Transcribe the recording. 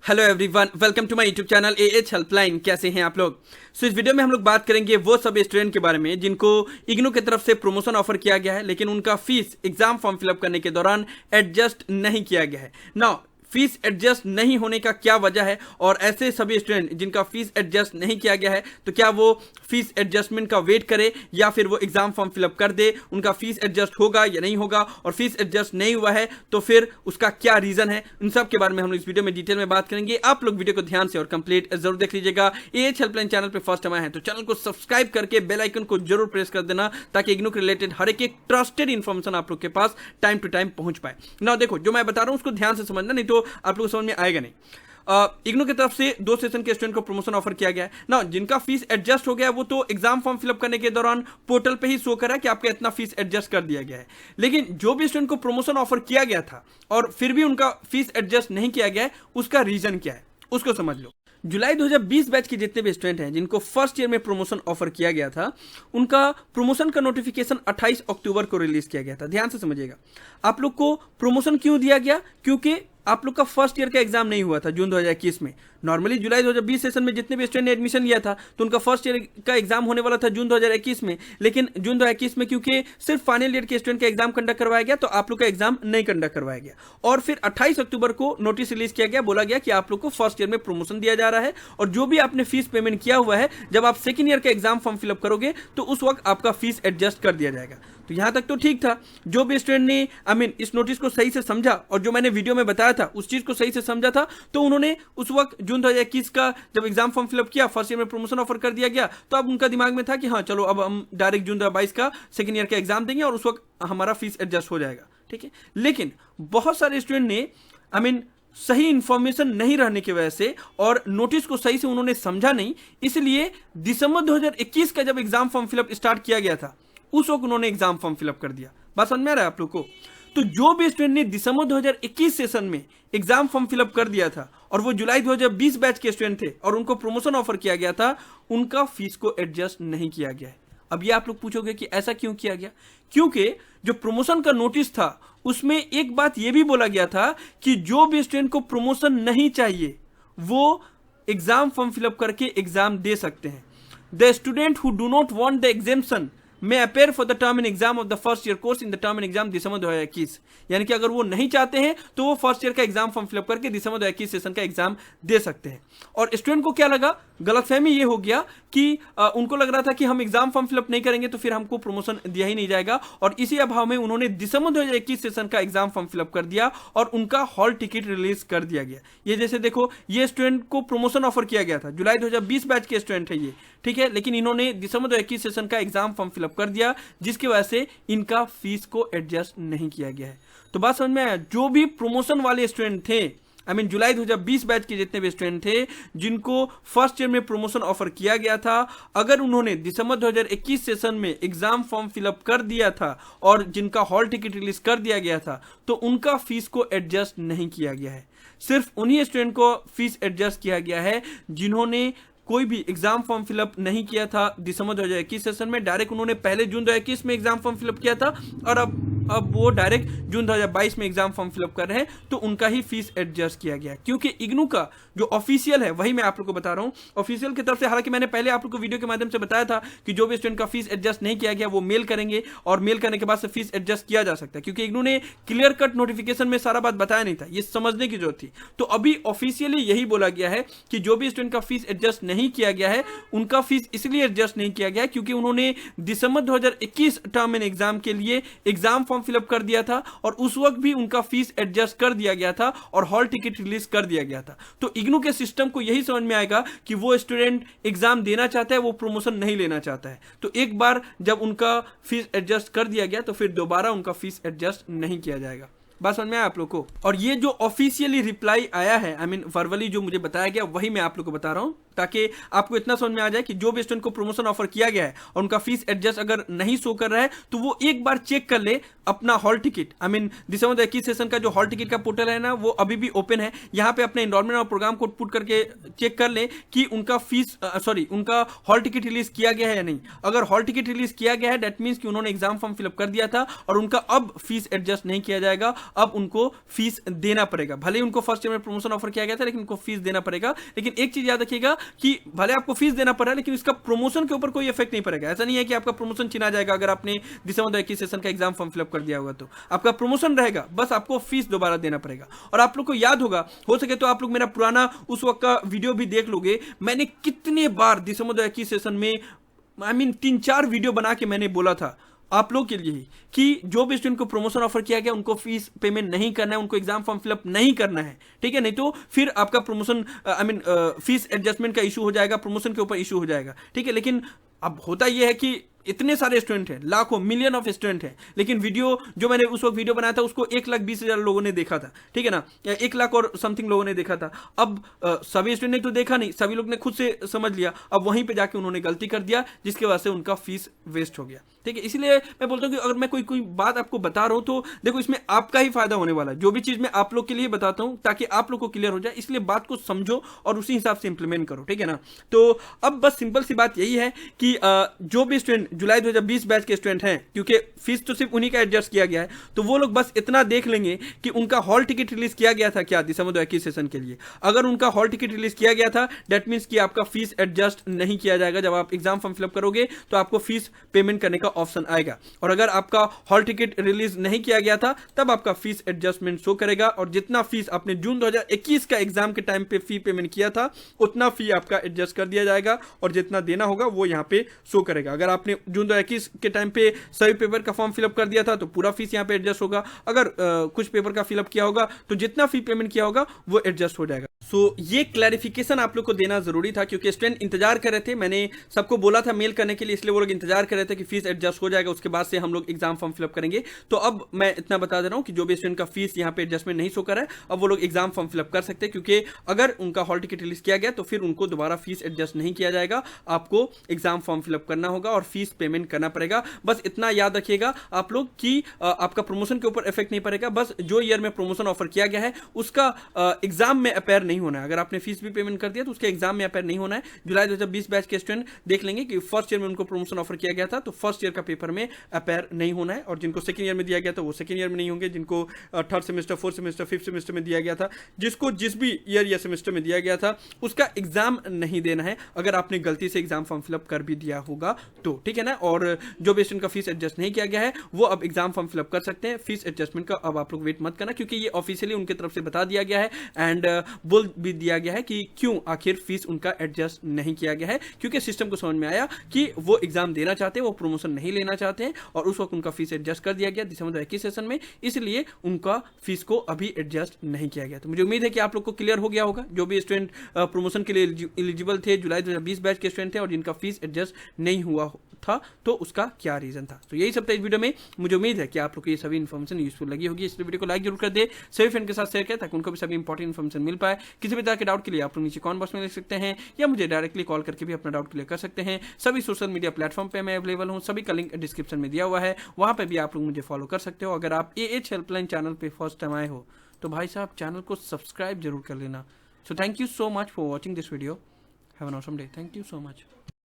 Hello everyone, welcome to my YouTube channel AH helpline. कैसे हैं आप लोग? इस वीडियो में हम लोग बात करेंगे वो सब स्टूडेंट के बारे में जिनको इग्नू की तरफ से प्रमोशन ऑफर किया गया है, लेकिन उनका फीस एग्जाम फॉर्म फिलअप करने के दौरान एडजस्ट नहीं किया गया है। नाउ फीस एडजस्ट नहीं होने का क्या वजह है, और ऐसे सभी स्टूडेंट जिनका फीस एडजस्ट नहीं किया गया है तो क्या वो फीस एडजस्टमेंट का वेट करे या फिर वो एग्जाम फॉर्म फिलअप कर दे, उनका फीस एडजस्ट होगा या नहीं होगा, और फीस एडजस्ट नहीं हुआ है तो फिर उसका क्या रीजन है, इन सब के बारे में हम इस वीडियो में डिटेल में बात करेंगे। आप लोग वीडियो को ध्यान से और कंप्लीट जरूर देख लीजिएगा। एएच हेल्पलाइन चैनल पर फर्स्ट टाइम आए हैं तो चैनल को सब्सक्राइब करके बेल आइकन को जरूर प्रेस कर देना, ताकि इग्नू के रिलेटेड हर एक ट्रस्टेड इन्फॉर्मेशन आप लोग के पास टाइम टू टाइम पहुंच पाए। ना देखो, जो मैं बता रहा हूं उसको ध्यान से समझना, नहीं तो आप लोग समझ में आएगा नहीं। इग्नू की तरफ से 2 सेशन के स्टूडेंट को प्रमोशन ऑफर किया गया है ना। जिनका फीस एडजस्ट हो गया वो तो एग्जाम फॉर्म फिलअप करने के दौरान पोर्टल पे ही शो करा कि आपका इतना फीस एडजस्ट कर दिया गया है, लेकिन जो भी स्टूडेंट को प्रमोशन ऑफर किया गया था और फिर भी उनका फीस एडजस्ट नहीं किया गया है, उसका रीजन क्या है उसको समझ लो। जुलाई 2020 बैच के जितने भी स्टूडेंट हैं जिनको फर्स्ट ईयर में प्रमोशन ऑफर किया गया था, उनका प्रमोशन का नोटिफिकेशन 28 अक्टूबर को रिलीज किया गया था। ध्यान से समझिएगा, आप लोग को प्रमोशन क्यों दिया गया? क्योंकि आप लोग का फर्स्ट ईयर का एग्जाम नहीं हुआ था जून 2021 में। नॉर्मली जुलाई 2020 सेशन में जितने भी स्टूडेंट ने एडमिशन लिया था तो उनका फर्स्ट ईयर का एग्जाम होने वाला था जून 2021 में, लेकिन जून 2021 में क्योंकि सिर्फ फाइनल ईयर के स्टूडेंट का एग्जाम कंडक्ट करवाया गया तो आप लोग का एग्जाम नहीं कंडक्ट करवाया गया। और फिर 28 अक्टूबर को नोटिस रिलीज किया गया, बोला गया कि आप लोग को फर्स्ट ईयर में प्रमोशन दिया जा रहा है, और जो भी आपने फीस पेमेंट किया हुआ है जब आप सेकेंड ईयर का एग्जाम फॉर्म फिलअप करोगे तो उस वक्त आपका फीस एडजस्ट कर दिया जाएगा। तो यहां तक तो ठीक था। जो भी स्टूडेंट ने इस नोटिस को सही से समझा और जो मैंने वीडियो में बताया था उस चीज को सही से समझा था, तो उन्होंने उस वक्त जून 2021 का जब एग्जाम फॉर्म फिलअप किया, फर्स्ट ईयर में प्रमोशन ऑफर कर दिया गया, तो अब उनका दिमाग में था कि हाँ चलो अब हम डायरेक्ट जून 2022 का सेकेंड ईयर का एग्जाम देंगे और उस वक्त हमारा फीस एडजस्ट हो जाएगा। ठीक है, लेकिन बहुत सारे स्टूडेंट ने सही इंफॉर्मेशन नहीं रहने की वजह से और नोटिस को सही से उन्होंने समझा नहीं, इसलिए दिसंबर 2021 का जब एग्जाम फॉर्म फिलअप स्टार्ट किया गया था उस वक्त उन्होंने एग्जाम फॉर्म फिलअप कर दिया। बात समझ में आ रहा है आप लोग को? तो जो भी स्टूडेंट ने दिसंबर 2021 सेशन में एग्जाम फॉर्म फिलअप कर दिया था और वो जुलाई 2020 बैच के स्टूडेंट थे और उनको प्रमोशन ऑफर किया गया था, उनका फीस को एडजस्ट नहीं किया गया है। अब ये आप लोग पूछोगे कि ऐसा क्यों किया गया? क्योंकि जो प्रमोशन का नोटिस था उसमें एक बात यह भी बोला गया था कि जो भी स्टूडेंट को प्रमोशन नहीं चाहिए वो एग्जाम फॉर्म फिलअप करके एग्जाम दे सकते हैं। The student who do not want the exemption may appear for the term and exam of the first year course in the term and exam दिसंबर 2021। यानी कि अगर वो नहीं चाहते हैं तो वो फर्स्ट ईयर का एग्जाम फॉर्म फिलअप करके दिसंबर 2021 सेशन का एग्जाम दे सकते हैं। और स्टूडेंट को क्या लगा, गलतफहमी ये हो गया कि उनको लग रहा था कि हम एग्जाम फॉर्म फिलअप नहीं करेंगे तो फिर हमको प्रमोशन दिया ही नहीं जाएगा, और इसी अभाव में उन्होंने दिसंबर 2021 सेशन का एग्जाम फॉर्म फिलअप कर दिया और उनका हॉल टिकट रिलीज कर दिया गया। ये जैसे देखो, ये स्टूडेंट को प्रमोशन ऑफर किया गया था, जुलाई 2020 बैच के स्टूडेंट है ये, ठीक है, लेकिन इन्होंने दिसंबर 2021 सेशन का एग्जाम फॉर्म फिलअप कर दिया, जिसकी वजह से इनका फीस को एडजस्ट नहीं किया गया है। तो बात समझ में आया? जो भी प्रमोशन वाले स्टूडेंट थे, जुलाई 2020 बैच के जितने भी स्टूडेंट थे जिनको फर्स्ट ईयर में प्रमोशन ऑफर किया गया था, अगर उन्होंने दिसंबर 2021 सेशन में एग्जाम फॉर्म फिलअप कर दिया था और जिनका हॉल टिकट रिलीज कर दिया गया था, तो उनका फीस को एडजस्ट नहीं किया गया है। सिर्फ उन्हीं स्टूडेंट को फीस एडजस्ट किया गया है जिन्होंने कोई भी एग्जाम फॉर्म फिलअप नहीं किया था दिसंबर 2021 सेशन में, डायरेक्ट उन्होंने पहले जून 2021 में एग्जाम फॉर्म फिलअप किया था और अब वो डायरेक्ट जून 2022 में एग्जाम फॉर्म फिलअप कर रहे हैं, तो उनका ही फीस एडजस्ट किया गया। क्योंकि इग्नू का जो ऑफिशियल है वही मैं आप लोग को बता रहा हूं, ऑफिशियल की तरफ से, हालांकि मैंने पहले आप लोग को वीडियो के माध्यम से बताया था कि जो भी स्टूडेंट का फीस एडजस्ट नहीं किया गया वो मेल करेंगे और मेल करने के बाद से फीस एडजस्ट किया जा सकता है, क्योंकि इग्नू ने क्लियर कट नोटिफिकेशन में सारा बात बताया नहीं था, ये समझने की जरूरत थी। तो अभी ऑफिशियली यही बोला गया है कि जो भी स्टूडेंट का फीस एडजस्ट नहीं किया गया है उनका फीस इसलिए एडजस्ट नहीं किया गया क्योंकि उन्होंने दिसंबर 2021 टर्म एंड एग्जाम के लिए एग्जाम फॉर्म फिलअप कर दिया था और उस वक्त भी उनका फीस एडजस्ट कर दिया गया था और हॉल टिकट रिलीज कर दिया गया था। तो इग्नू के सिस्टम को यही समझ में आएगा कि वो स्टूडेंट एग्जाम देना चाहता है, वो प्रमोशन नहीं लेना चाहता है। तो एक बार जब उनका फीस एडजस्ट कर दिया गया तो फिर दोबारा उनका फीस एडजस्ट नहीं किया जाएगा। बात समझ में आया आप लोग को? और ये जो ऑफिशियली रिप्लाई आया है, वर्बली जो मुझे बताया गया वही मैं आप लोग को बता रहा हूं, ताकि आपको इतना समझ में आ जाए कि जो भी स्टूडेंट को प्रमोशन ऑफर किया गया है और उनका फीस एडजस्ट अगर नहीं शो कर रहा है तो वो एक बार चेक कर ले अपना हॉल टिकट। दिसंबर 2021 सेशन का जो हॉल टिकट का पोर्टल है ना, वो अभी भी ओपन है। यहाँ पे अपने एनरोलमेंट और प्रोग्राम कोड पुट करके चेक कर ले कि उनका उनका हॉल टिकट रिलीज किया गया है या नहीं। अगर हॉल टिकट रिलीज किया गया है दैट मीन्स कि उन्होंने एग्जाम फॉर्म फिलअप कर दिया था और उनका अब फीस एडजस्ट नहीं किया जाएगा। अब उनको फीस देना पड़ेगा। भले ही उनको फर्स्ट ईयर में प्रमोशन ऑफर किया गया था, लेकिन उनको फीस देना पड़ेगा। लेकिन एक चीज याद रखिएगा कि भले आपको फीस देना पड़ रहा है, लेकिन इसका प्रमोशन के ऊपर कोई इफेक्ट नहीं पड़ेगा। ऐसा नहीं है कि आपका प्रमोशन छिना जाएगा अगर आपने दिसंबर 2021 सेशन का एग्जाम फॉर्म फिलअप कर दिया होगा, तो आपका प्रमोशन रहेगा, बस आपको फीस दोबारा देना पड़ेगा। और आप लोग को याद होगा, हो सके तो आप लोग मेरा पुराना उस वक्त का वीडियो भी देख लोगे, मैंने कितने बार दिसंबर 2021 सेशन में 3-4 वीडियो बना के मैंने बोला था आप लोग के लिए ही कि जो भी स्टूडेंट को प्रमोशन ऑफर किया गया उनको फीस पेमेंट नहीं करना है, उनको एग्जाम फॉर्म फिलअप नहीं करना है, ठीक है। नहीं तो फिर आपका प्रमोशन फीस एडजस्टमेंट का इशू हो जाएगा, प्रमोशन के ऊपर इशू हो जाएगा, ठीक है। लेकिन अब होता यह है कि इतने सारे स्टूडेंट हैं, लाखों मिलियन ऑफ स्टूडेंट हैं, लेकिन वीडियो जो मैंने उस वक्त वीडियो बनाया था उसको 1,20,000 लोगों ने देखा था, ठीक है ना, 1 लाख और समथिंग लोगों ने देखा था। अब सभी स्टूडेंट ने तो देखा नहीं, सभी लोग ने खुद से समझ लिया, अब वहीं पे जाके उन्होंने गलती कर दिया, जिसके वजह से उनका फीस वेस्ट हो गया, ठीक है। इसलिए मैं बोलता हूँ कि अगर मैं कोई बात आपको बता रहा हूँ तो देखो इसमें आपका ही फायदा होने वाला है। जो भी चीज मैं आप लोग के लिए बताता हूँ ताकि आप लोग को क्लियर हो जाए, इसलिए बात को समझो और उसी हिसाब से इंप्लीमेंट करो, ठीक है ना। तो अब बस सिंपल सी बात यही है कि जो भी स्टूडेंट जुलाई 2020 बैच के स्टूडेंट हैं, क्योंकि फीस तो सिर्फ उन्हीं का एडजस्ट किया गया है, तो वो लोग बस इतना देख लेंगे कि उनका हॉल टिकट रिलीज किया गया था क्या दिसंबर 2021 सेशन के लिए। अगर उनका हॉल टिकट रिलीज किया गया था, दैट मींस कि आपका फीस एडजस्ट नहीं किया जाएगा। जब आप एग्जाम फॉर्म फिलअप करोगे तो आपको फीस पेमेंट करने का ऑप्शन आएगा, और अगर आपका हॉल टिकट रिलीज नहीं किया गया था तब आपका फीस एडजस्टमेंट शो करेगा, और जितना फीस आपने जून 2021 का एग्जाम के टाइम पे फी पेमेंट किया था उतना फी आपका एडजस्ट कर दिया जाएगा, और जितना देना होगा वो यहाँ पे शो करेगा। अगर आपने जून 2021 के टाइम पे सभी पेपर का फॉर्म फिलअप कर दिया था तो पूरा फीस यहाँ पे एडजस्ट होगा, अगर कुछ पेपर का फिलअप किया होगा तो जितना फी पेमेंट किया होगा वो एडजस्ट हो जाएगा। सो ये क्लैरिफिकेशन आप लोग को देना जरूरी था, क्योंकि स्टूडेंट इंतजार कर रहे थे, मैंने सबको बोला था मेल करने के लिए, इसलिए वो लोग इंतजार कर रहे थे कि फीस एडजस्ट हो जाएगा, उसके बाद से हम लोग एग्जाम फॉर्म फिलअप करेंगे। तो अब मैं इतना बता दे रहा हूं कि जो भी स्टूडेंट का फीस यहाँ पे एडजस्टमेंट नहीं शो कर रहा है, अब वो लोग एग्जाम फॉर्म फिलअप कर सकते हैं, क्योंकि अगर उनका हॉल टिकट रिलीज किया गया तो फिर उनको दोबारा फीस एडजस्ट नहीं किया जाएगा, आपको एग्जाम फॉर्म फिलअप करना होगा और फीस पेमेंट करना पड़ेगा। बस इतना याद रखिएगा आप लोग कि आपका प्रमोशन के ऊपर इफेक्ट नहीं पड़ेगा, बस जो ईयर में प्रमोशन ऑफर किया गया है उसका एग्जाम में अपेयर नहीं होना है। अगर आपने फीस भी पेमेंट कर दिया तो उसके एग्जाम में अपेयर नहीं होना है। जुलाई 2020 बैच के स्टूडेंट देख लेंगे कि फर्स्ट ईयर में उनको प्रमोशन ऑफर किया गया था तो फर्स्ट ईयर का पेपर में अपेयर नहीं होना है, और जिनको सेकंड ईयर में दिया गया था वो सेकंड ईयर में नहीं होंगे, जिनको third semester, fourth semester, fifth semester में दिया गया था, जिसको जिस भी ईयर या सेमेस्टर में दिया गया था उसका एग्जाम नहीं देना है, अगर आपने गलती से एग्जाम फॉर्म फिलअप कर भी दिया होगा तो, ठीक है ना। और जो भी स्टूडेंट का फीस एडजस्ट नहीं किया गया है वो अब एग्जाम फॉर्म फिलअप कर सकते हैं। फीस एडजस्टमेंट का अब आप लोग वेट मत करना, क्योंकि ये ऑफिशियली उनके तरफ से बता दिया गया है एंड बोल भी दिया गया है कि क्यों आखिर फीस उनका एडजस्ट नहीं किया गया है, क्योंकि सिस्टम को समझ में आया कि वो एग्जाम देना चाहते हैं, वो प्रमोशन नहीं लेना चाहते हैं, और उस वक्त उनका फीस एडजस्ट कर दिया गया दिसंबर 2021 सेशन में, इसलिए उनका फीस को अभी एडजस्ट नहीं किया गया। तो मुझे उम्मीद है कि आप लोग को क्लियर हो गया होगा, जो भी स्टूडेंट प्रमोशन के लिए एलिजिबल थे, जुलाई 2020 बैच के स्टूडेंट थे और जिनका फीस एडजस्ट नहीं हुआ था तो उसका क्या रीजन था। तो यही सब था इस वीडियो में। मुझे उम्मीद है कि आप लोग को ये सभी इन्फॉर्मेशन यूजफुल लगी होगी। इस वीडियो को लाइक जरूर कर दे, सभी फ्रेंड के साथ शेयर करें ताकि उनको भी सभी इंपॉर्टेंट इन्फॉर्मेशन मिल पाए। किसी भी तरह के डाउट के लिए आप लोग नीचे कमेंट बॉक्स में लिख सकते हैं या मुझे डायरेक्टली कॉल करके भी अपना डाउट क्लियर कर सकते हैं। सभी सोशल मीडिया प्लेटफॉर्म पे मैं अवेलेबल हूँ, सभी का लिंक डिस्क्रिप्शन में दिया हुआ है, वहां पर भी आप लोग मुझे फॉलो कर सकते हो। अगर आप AH हेल्पलाइन चैनल पे फर्स्ट टाइम आए हो तो भाई साहब चैनल को सब्सक्राइब जरूर कर लेना। So thank you so much for watching this video. Have an awesome day. Thank you so much.